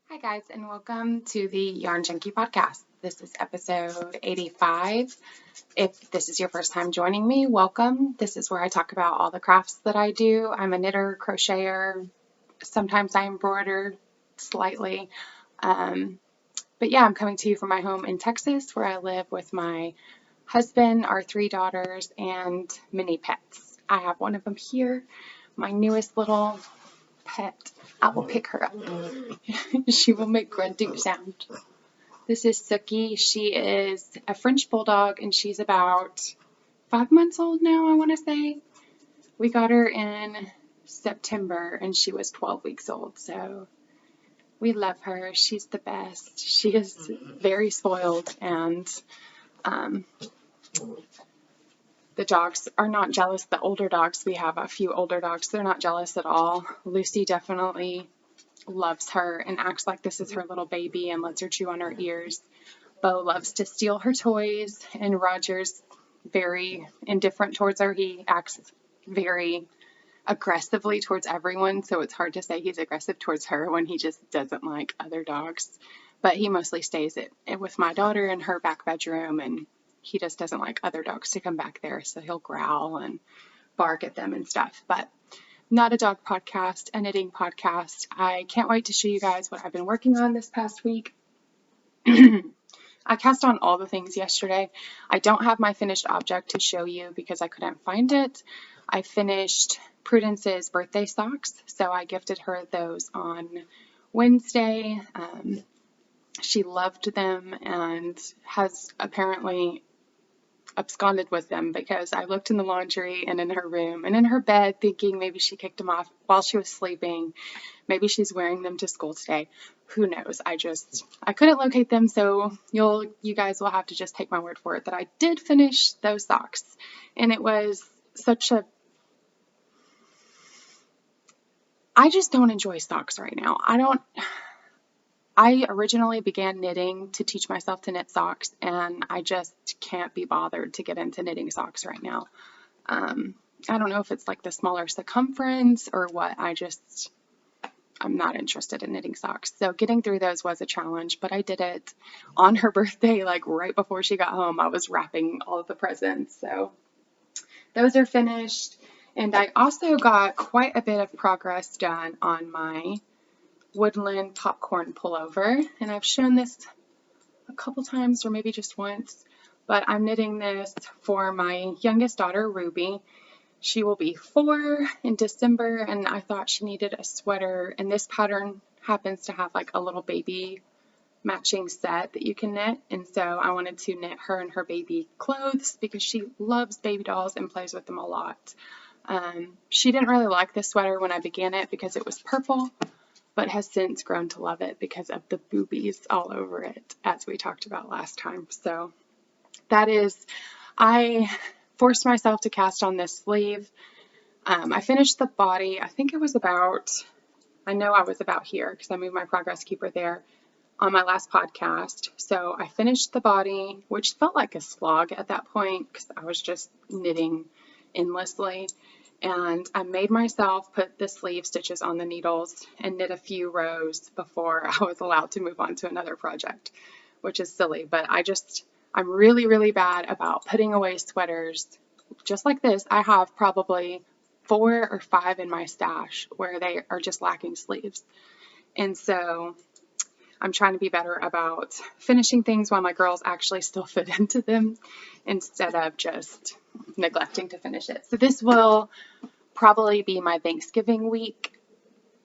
Hi guys, and welcome to the Yarn Junkie podcast. This is episode 85. If this is your first time joining me, welcome. This is where I talk about all the crafts that I do. I'm a knitter, crocheter, sometimes I embroider slightly. But yeah, I'm coming to you from my home in Texas where I live with my husband, our 3 daughters, and mini pets. I have one of them here, my newest little pet. I will pick her up. She will make grunting sound. This is Suki. She is a French bulldog and she's about 5 months old now, I want to say. We got her in September and she was 12 weeks old, so we love her. She's the best. She is very spoiled, and the dogs are not jealous. The older dogs, we have a few older dogs, they're not jealous at all. Lucy definitely loves her and acts like this is her little baby and lets her chew on her ears. Bo loves to steal her toys, and Roger's very indifferent towards her. He acts very aggressively towards everyone, so it's hard to say he's aggressive towards her when he just doesn't like other dogs. But he mostly stays with my daughter in her back bedroom, and he just doesn't like other dogs to come back there, so he'll growl and bark at them and stuff. But not a dog podcast, a knitting podcast. I can't wait to show you guys what I've been working on this past week. I cast on all the things yesterday. I don't have my finished object to show you because I couldn't find it. I finished Prudence's birthday socks, so I gifted her those on Wednesday. She loved them and has apparently absconded with them because I looked in the laundry and in her room and in her bed thinking maybe she kicked them off while she was sleeping. Maybe she's wearing them to school today. Who knows? I couldn't locate them, so you guys will have to just take my word for it that I did finish those socks. And it was I just don't enjoy socks right now. I originally began knitting to teach myself to knit socks, and I just can't be bothered to get into knitting socks right now. I don't know if it's like the smaller circumference or what. I'm not interested in knitting socks. So getting through those was a challenge, but I did it on her birthday, like right before she got home. I was wrapping all of the presents. So those are finished. And I also got quite a bit of progress done on my woodland popcorn pullover, and I've shown this a couple times or maybe just once, but I'm knitting this for my youngest daughter, Ruby. She will be 4 in December, and I thought she needed a sweater, and this pattern happens to have like a little baby matching set that you can knit, and so I wanted to knit her and her baby clothes because she loves baby dolls and plays with them a lot. She didn't really like this sweater when I began it because it was purple, but has since grown to love it because of the boobies all over it, as we talked about last time. So I forced myself to cast on this sleeve. I finished the body. I know I was about here because I moved my progress keeper there on my last podcast. So I finished the body, which felt like a slog at that point because I was just knitting endlessly. And I made myself put the sleeve stitches on the needles and knit a few rows before I was allowed to move on to another project, which is silly. But I'm really, really bad about putting away sweaters. Just like this, I have probably 4 or 5 in my stash where they are just lacking sleeves. And so I'm trying to be better about finishing things while my girls actually still fit into them instead of just neglecting to finish it. So this will probably be my Thanksgiving week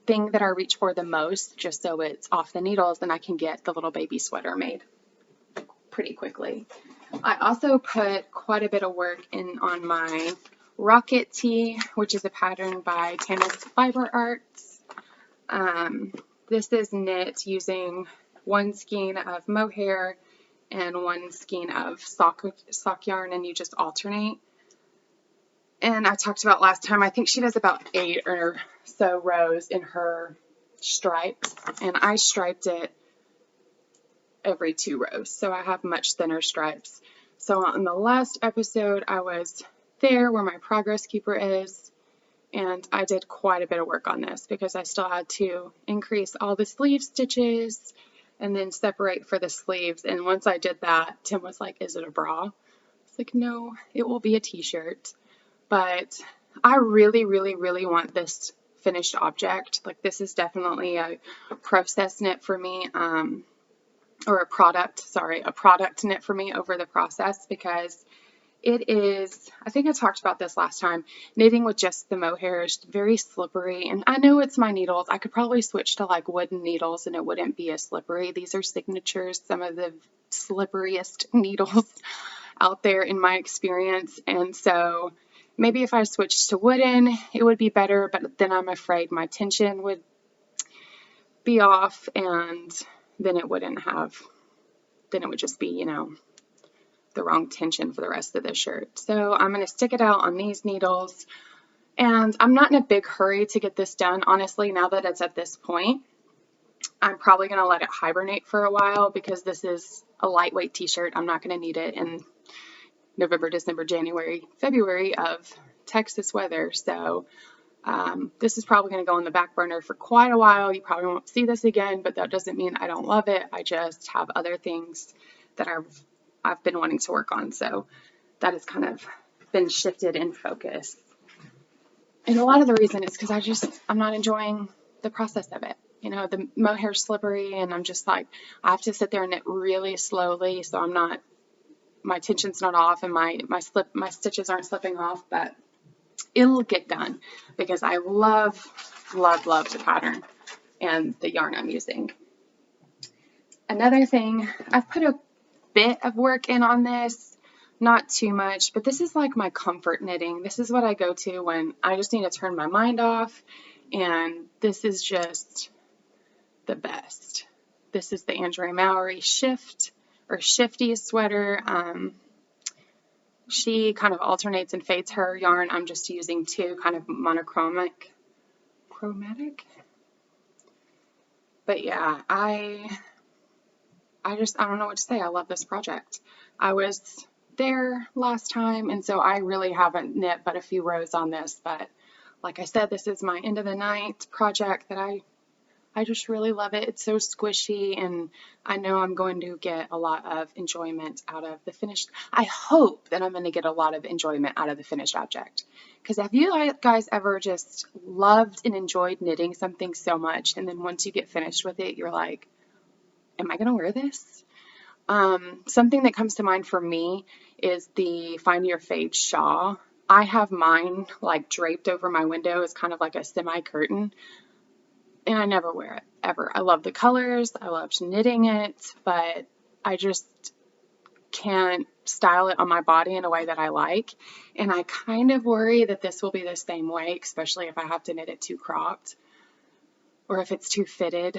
thing that I reach for the most, just so it's off the needles and I can get the little baby sweater made pretty quickly. I also put quite a bit of work in on my Rocket Tee, which is a pattern by Tana's Fiber Arts. This is knit using 1 skein of mohair and 1 skein of sock yarn, and you just alternate. And I talked about last time, I think she does about 8 or so rows in her stripes, and I striped it every 2 rows, so I have much thinner stripes. So on the last episode, I was there where my progress keeper is, And I did quite a bit of work on this because I still had to increase all the sleeve stitches and then separate for the sleeves. And once I did that, Tim was like, "Is it a bra?" It's like, "No, it will be a t-shirt." But I really, really, really want this finished object. Like, this is definitely a process knit for me, or a product knit for me over the process, because it is, I think I talked about this last time, knitting with just the mohair is very slippery. And I know it's my needles. I could probably switch to like wooden needles and it wouldn't be as slippery. These are Signatures, some of the slipperiest needles out there in my experience. And so maybe if I switched to wooden, it would be better, but then I'm afraid my tension would be off, and then it would just be, the wrong tension for the rest of the shirt. So I'm going to stick it out on these needles, and I'm not in a big hurry to get this done. Honestly, now that it's at this point, I'm probably going to let it hibernate for a while because this is a lightweight t-shirt. I'm not going to need it in November, December, January, February of Texas weather. So this is probably going to go on the back burner for quite a while. You probably won't see this again, but that doesn't mean I don't love it. I just have other things that I've been wanting to work on. So that has kind of been shifted in focus. And a lot of the reason is because I'm not enjoying the process of it. The mohair's slippery, and I'm just like, I have to sit there and knit really slowly, so my tension's not off, and my stitches aren't slipping off, but it'll get done because I love, love, love the pattern and the yarn I'm using. Another thing, I've put a bit of work in on this, not too much, but this is like my comfort knitting. This is what I go to when I just need to turn my mind off, and this is just the best. This is the Andrea Mowry Shifty Sweater. She kind of alternates and fades her yarn. I'm just using two kind of chromatic. But yeah, I don't know what to say. I love this project. I was there last time, and so I really haven't knit but a few rows on this. But like I said, this is my end of the night project that I just really love it. It's so squishy, and I know I'm going to get a lot of enjoyment out of the finished. I hope that I'm going to get a lot of enjoyment out of the finished object. Because have you guys ever just loved and enjoyed knitting something so much, and then once you get finished with it, you're like, am I going to wear this? Something that comes to mind for me is the Find Your Fade shawl. I have mine like draped over my window as kind of like a semi-curtain, and I never wear it, ever. I love the colors, I loved knitting it, but I just can't style it on my body in a way that I like, and I kind of worry that this will be the same way, especially if I have to knit it too cropped, or if it's too fitted.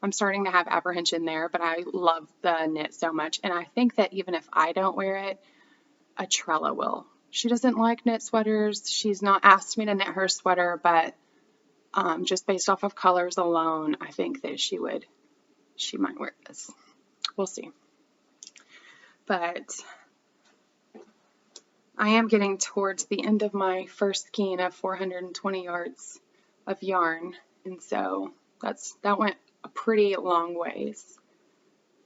I'm starting to have apprehension there, but I love the knit so much, and I think that even if I don't wear it, Atrella will. She doesn't like knit sweaters. She's not asked me to knit her sweater, but just based off of colors alone, I think that she might wear this. We'll see. But I am getting towards the end of my first skein of 420 yards of yarn, and so that went a pretty long ways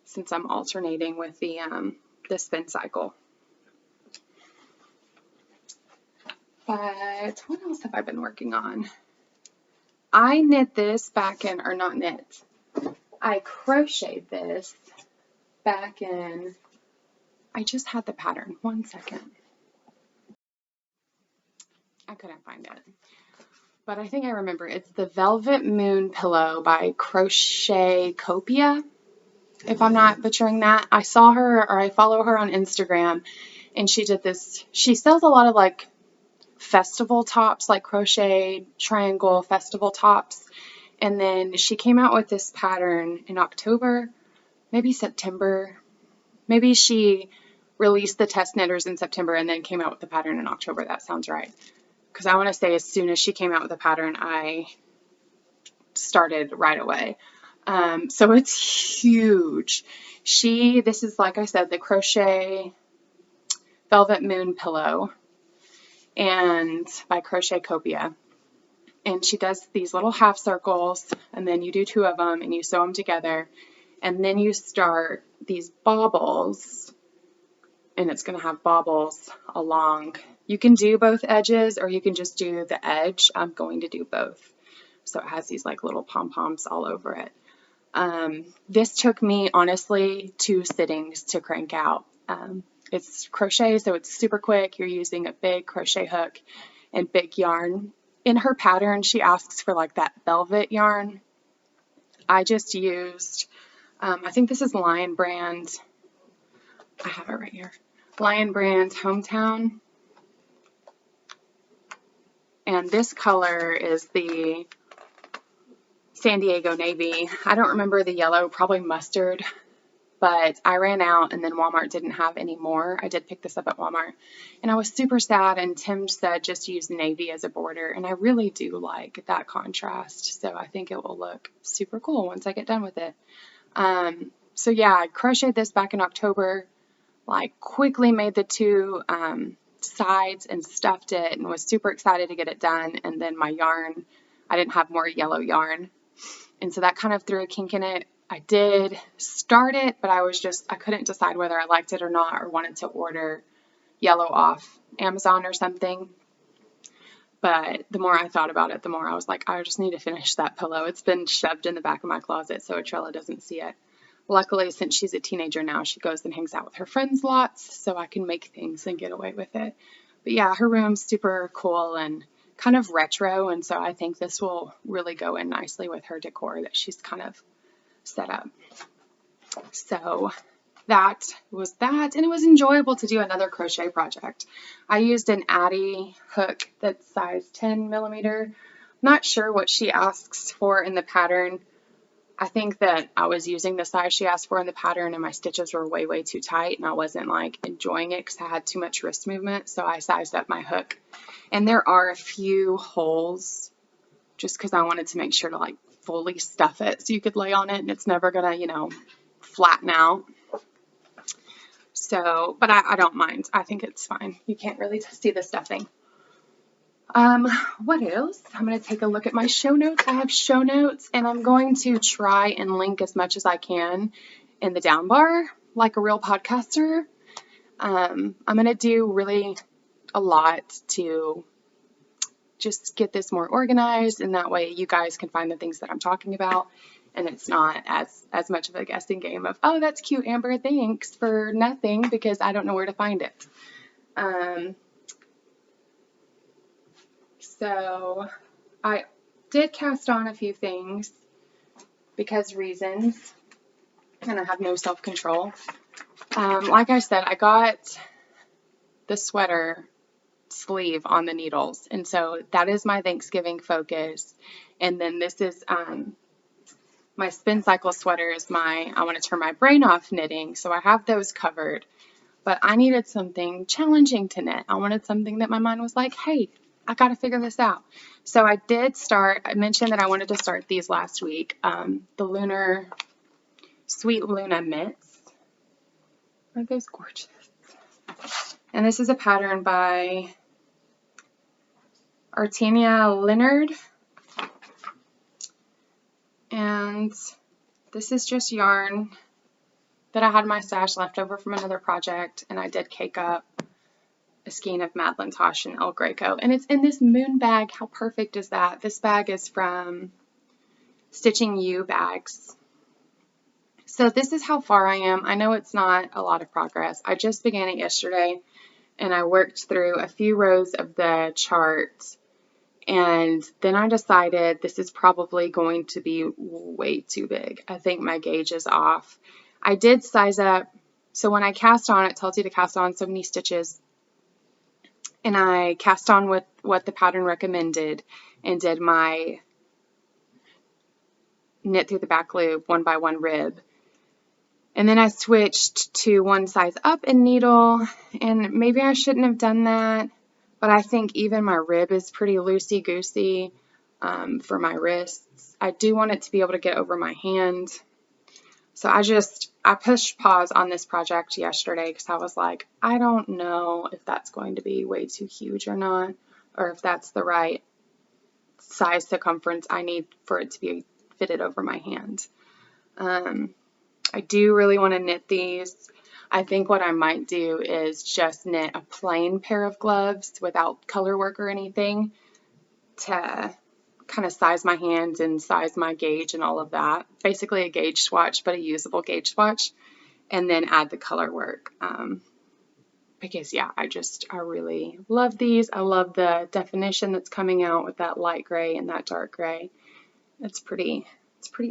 since I'm alternating with the spin cycle. But what else have I been working on? I knit this back in, or not knit, I crocheted this back in, I just had the pattern, 1 second. I couldn't find it, but I think I remember. It's the Velvet Moon Pillow by Crochet Copia, if I'm not butchering that. I saw her, or I follow her on Instagram, and she did this. She sells a lot of like festival tops, like crochet triangle festival tops, and then she came out with this pattern in October, maybe September. Maybe she released the test knitters in September and then came out with the pattern in October. That sounds right, because I want to say as soon as she came out with the pattern, I started right away. So it's huge. This is, like I said, the Crochet Velvet Moon Pillow. and by Crochet Copia. And she does these little half circles, and then you do 2 of them and you sew them together, and then you start these baubles, and it's going to have baubles along. You can do both edges or you can just do the edge. I'm going to do both. So it has these like little pom-poms all over it. This took me honestly 2 sittings to crank out. It's crochet, so it's super quick. You're using a big crochet hook and big yarn. In her pattern, she asks for like that velvet yarn. I just used, I think this is Lion Brand. I have it right here. Lion Brand Hometown. And this color is the San Diego Navy. I don't remember the yellow, probably mustard. But I ran out, and then Walmart didn't have any more. I did pick this up at Walmart, and I was super sad, and Tim said just use navy as a border, and I really do like that contrast, so I think it will look super cool once I get done with it. So yeah, I crocheted this back in October, like quickly made the 2 sides and stuffed it, and was super excited to get it done, and then my yarn, I didn't have more yellow yarn, and so that kind of threw a kink in it. I did start it, but I couldn't decide whether I liked it or not, or wanted to order yellow off Amazon or something. But the more I thought about it, the more I was like, I just need to finish that pillow. It's been shoved in the back of my closet so Atrella doesn't see it. Luckily, since she's a teenager now, she goes and hangs out with her friends lots, so I can make things and get away with it. But yeah, her room's super cool and kind of retro, and so I think this will really go in nicely with her decor that she's kind of set up. So that was that, and it was enjoyable to do another crochet project. I used an Addie hook that's size 10 millimeter. Not sure what she asks for in the pattern. I think that I was using the size she asked for in the pattern, and my stitches were way too tight, and I wasn't like enjoying it because I had too much wrist movement, so I sized up my hook. And there are a few holes just because I wanted to make sure to like fully stuff it so you could lay on it and it's never gonna, you know, flatten out. So, but I don't mind. I think it's fine. You can't really see the stuffing. What else? I'm going to take a look at my show notes. I have show notes, and I'm going to try and link as much as I can in the down bar, like a real podcaster. I'm going to do really a lot to just get this more organized, and that way you guys can find the things that I'm talking about, and it's not as much of a guessing game of, oh, that's cute, Amber, thanks, for nothing, because I don't know where to find it. So I did cast on a few things because reasons, and I have no self-control. Like I said, I got the sweater sleeve on the needles, and so that is my Thanksgiving focus. And then this is my spin cycle sweater is my I want to turn my brain off knitting, so I have those covered. But I needed something challenging to knit. I wanted something that my mind was like, hey, I got to figure this out. So I did start. I mentioned that I wanted to start these last week. The Lunar Sweet Luna mitts. Aren't those gorgeous? And this is a pattern by Artenia Leonard, and this is just yarn that I had in my stash left over from another project, and I did cake up a skein of Madeline Tosh and El Greco, and it's in this moon bag. How perfect is that? This bag is from Stitching You Bags. So this is how far I am. I know it's not a lot of progress. I just began it yesterday, and I worked through a few rows of the chart. And then I decided this is probably going to be way too big. I think my gauge is off. I did size up. So when I cast on, it tells you to cast on so many stitches. And I cast on with what the pattern recommended and did my knit through the back loop 1 by 1 rib. And then I switched to one size up in needle. And maybe I shouldn't have done that. But I think even my rib is pretty loosey-goosey for my wrists. I do want it to be able to get over my hand. So I pushed pause on this project yesterday because I was like, I don't know if that's going to be way too huge or not, or if that's the right size circumference I need for it to be fitted over my hand. I do really want to knit these. I think what I might do is just knit a plain pair of gloves without color work or anything to kind of size my hands and size my gauge and all of that. Basically a gauge swatch, but a usable gauge swatch, and then add the color work. Because yeah, I really love these. I love the definition that's coming out with that light gray and that dark gray. It's pretty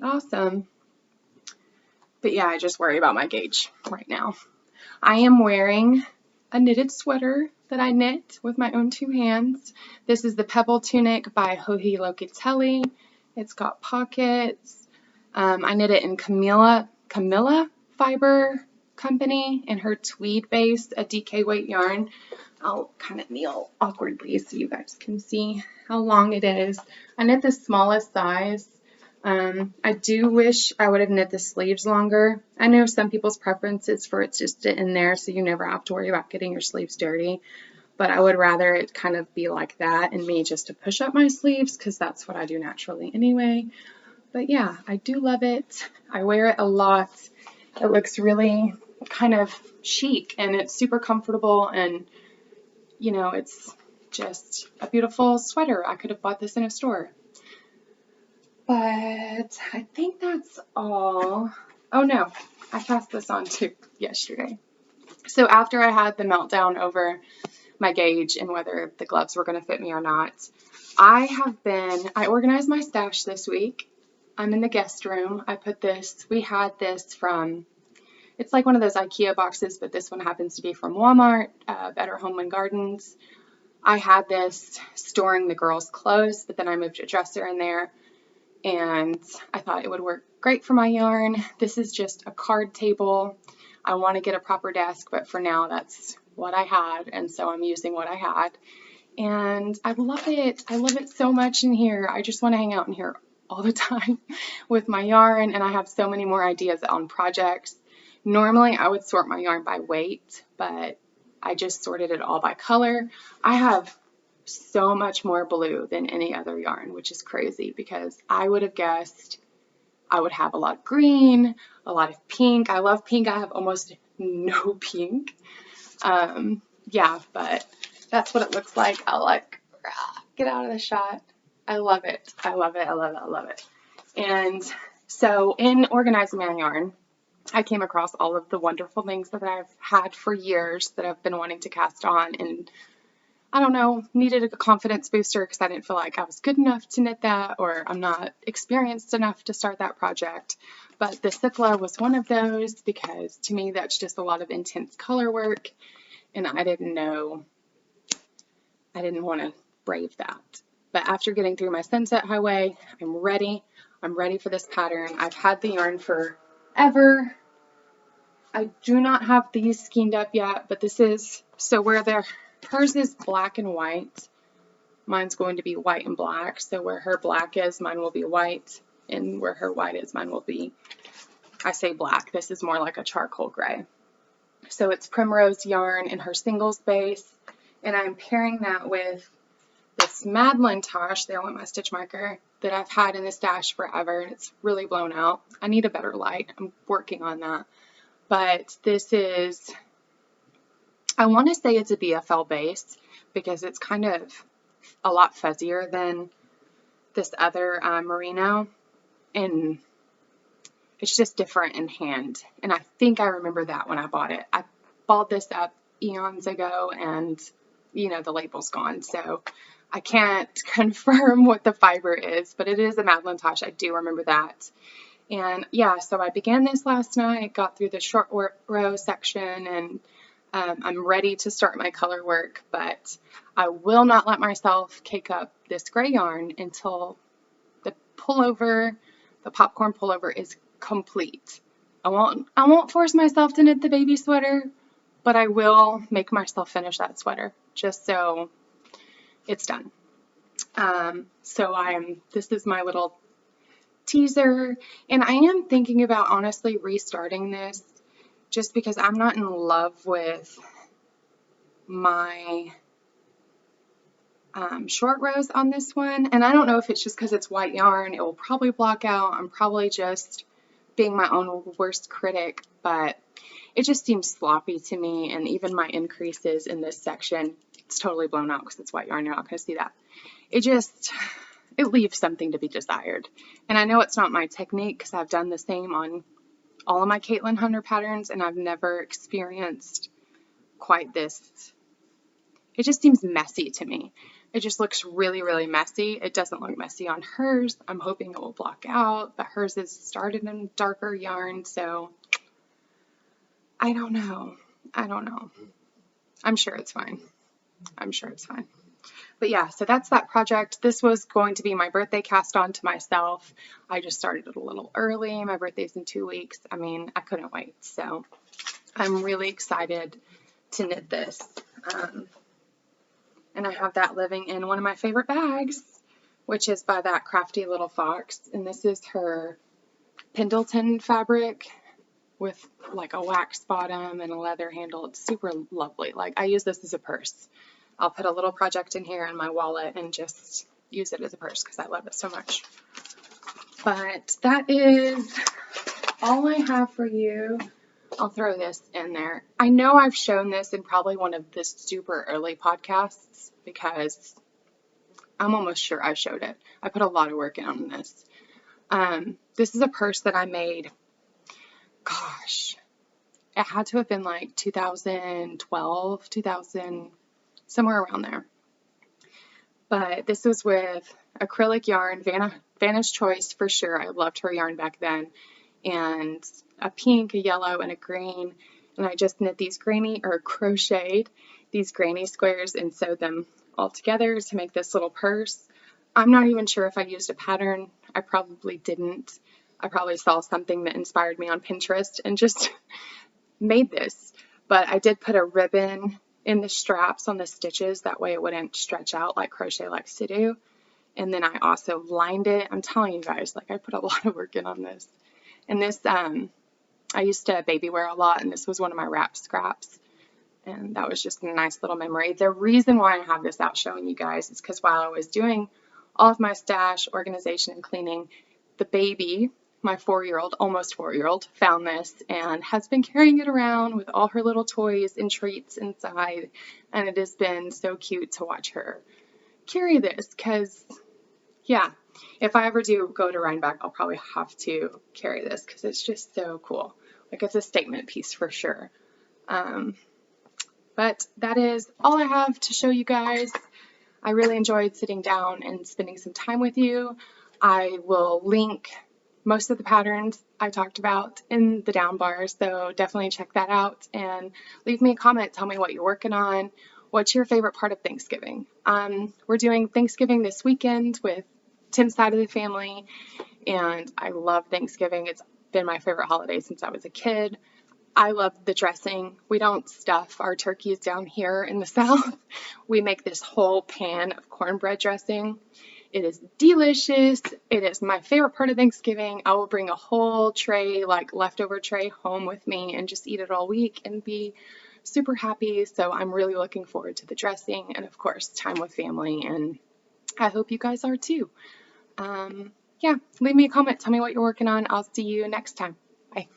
awesome. But yeah, I just worry about my gauge right now. I am wearing a knitted sweater that I knit with my own 2 hands. This is the Pebble Tunic by Joji Locatelli. It's got pockets. I knit it in Camilla Fiber Company in her tweed base, a DK weight yarn. I'll kind of kneel awkwardly so you guys can see how long it is. I knit the smallest size. I do wish I would have knit the sleeves longer. I know some people's preference is for it just to in there so you never have to worry about getting your sleeves dirty, but I would rather it kind of be like that and me just to push up my sleeves because that's what I do naturally anyway. But yeah, I do love it. I wear it a lot. It looks really kind of chic and it's super comfortable, and you know, it's just a beautiful sweater. I could have bought this in a store. But I think that's all. Oh no, I passed this on too yesterday. So after I had the meltdown over my gauge and whether the gloves were going to fit me or not, I organized my stash this week. I'm in the guest room. We had this from, it's like one of those IKEA boxes, but this one happens to be from Walmart, Better Home and Gardens. I had this storing the girls' clothes, but then I moved a dresser in there. And I thought it would work great for my yarn. This is just a card table. I want to get a proper desk, but for now that's what I had, and so I'm using what I had. And I love it. I love it so much in here. I just want to hang out in here all the time with my yarn, and I have so many more ideas on projects. Normally I would sort my yarn by weight, but I just sorted it all by color. I have so much more blue than any other yarn, which is crazy because I would have guessed I would have a lot of green, a lot of pink. I love pink. I have almost no pink. Yeah, but that's what it looks like. I'll like get out of the shot. I love it. I love it. I love it. I love it. And so in organizing my yarn, I came across all of the wonderful things that I've had for years that I've been wanting to cast on, and I don't know, needed a confidence booster because I didn't feel like I was good enough to knit that, or I'm not experienced enough to start that project. But the Sipila was one of those because to me that's just a lot of intense color work, and I didn't want to brave that. But after getting through my Sunset Highway, I'm ready. I'm ready for this pattern. I've had the yarn forever. I do not have these skeined up yet, but this is, so where hers is black and white, mine's going to be white and black. So where her black is, mine will be white, and where her white is, mine will be, I say black, this is more like a charcoal gray. So it's primrose yarn in her singles base, and I'm pairing that with this Madeline Tosh, there went my stitch marker, that I've had in the stash forever, and it's really blown out. I need a better light. I'm working on that. But this is, I want to say it's a BFL base because it's kind of a lot fuzzier than this other merino, and it's just different in hand. And I think I remember that when I bought it. I bought this up eons ago, and you know, the label's gone, so I can't confirm what the fiber is, but it is a Madeline Tosh. I do remember that. And yeah, so I began this last night, got through the short row section, and I'm ready to start my color work, but I will not let myself cake up this gray yarn until the pullover, the popcorn pullover, is complete. I won't force myself to knit the baby sweater, but I will make myself finish that sweater just so it's done. So this is my little teaser, and I am thinking about honestly restarting this just because I'm not in love with my short rows on this one, and I don't know if it's just because it's white yarn. It will probably block out. I'm probably just being my own worst critic, but it just seems sloppy to me, and even my increases in this section, it's totally blown out because it's white yarn. You're not going to see that. It leaves something to be desired, and I know it's not my technique because I've done the same on all of my Caitlin Hunter patterns, and I've never experienced quite this. It just seems messy to me. It just looks really, really messy. It doesn't look messy on hers. I'm hoping it will block out, but hers is started in darker yarn, so I don't know. I'm sure it's fine. But yeah, so that's that project. This was going to be my birthday cast on to myself. I just started it a little early. My birthday's in 2 weeks. I mean, I couldn't wait. So I'm really excited to knit this. And I have that living in one of my favorite bags, which is by that crafty little fox. And this is her Pendleton fabric with like a wax bottom and a leather handle. It's super lovely. Like, I use this as a purse. I'll put a little project in here in my wallet and just use it as a purse because I love it so much. But that is all I have for you. I'll throw this in there. I know I've shown this in probably one of the super early podcasts because I'm almost sure I showed it. I put a lot of work in on this. This is a purse that I made, gosh, it had to have been like 2012, 2000, somewhere around there. But this was with acrylic yarn, Vanna's Choice for sure. I loved her yarn back then. And a pink, a yellow, and a green. And I just knit these crocheted these granny squares and sewed them all together to make this little purse. I'm not even sure if I used a pattern. I probably didn't. I probably saw something that inspired me on Pinterest and just made this. But I did put a ribbon in the straps on the stitches. That way it wouldn't stretch out like crochet likes to do. And then I also lined it. I'm telling you guys, like, I put a lot of work in on this. And this, I used to baby wear a lot, and this was one of my wrap scraps. And that was just a nice little memory. The reason why I have this out showing you guys is because while I was doing all of my stash, organization, and cleaning, the baby, my 4-year-old, almost 4-year-old, found this and has been carrying it around with all her little toys and treats inside. And it has been so cute to watch her carry this because, yeah, if I ever do go to Rhinebeck, I'll probably have to carry this because it's just so cool. Like, it's a statement piece for sure. But that is all I have to show you guys. I really enjoyed sitting down and spending some time with you. I will link most of the patterns I talked about in the down bar, so definitely check that out and leave me a comment. Tell me what you're working on. What's your favorite part of Thanksgiving? We're doing Thanksgiving this weekend with Tim's side of the family, and I love Thanksgiving. It's been my favorite holiday since I was a kid. I love the dressing. We don't stuff our turkeys down here in the South. We make this whole pan of cornbread dressing. It is delicious. It is my favorite part of Thanksgiving. I will bring a whole tray, like leftover tray, home with me and just eat it all week and be super happy. So I'm really looking forward to the dressing and, of course, time with family. And I hope you guys are too. Yeah, leave me a comment. Tell me what you're working on. I'll see you next time. Bye.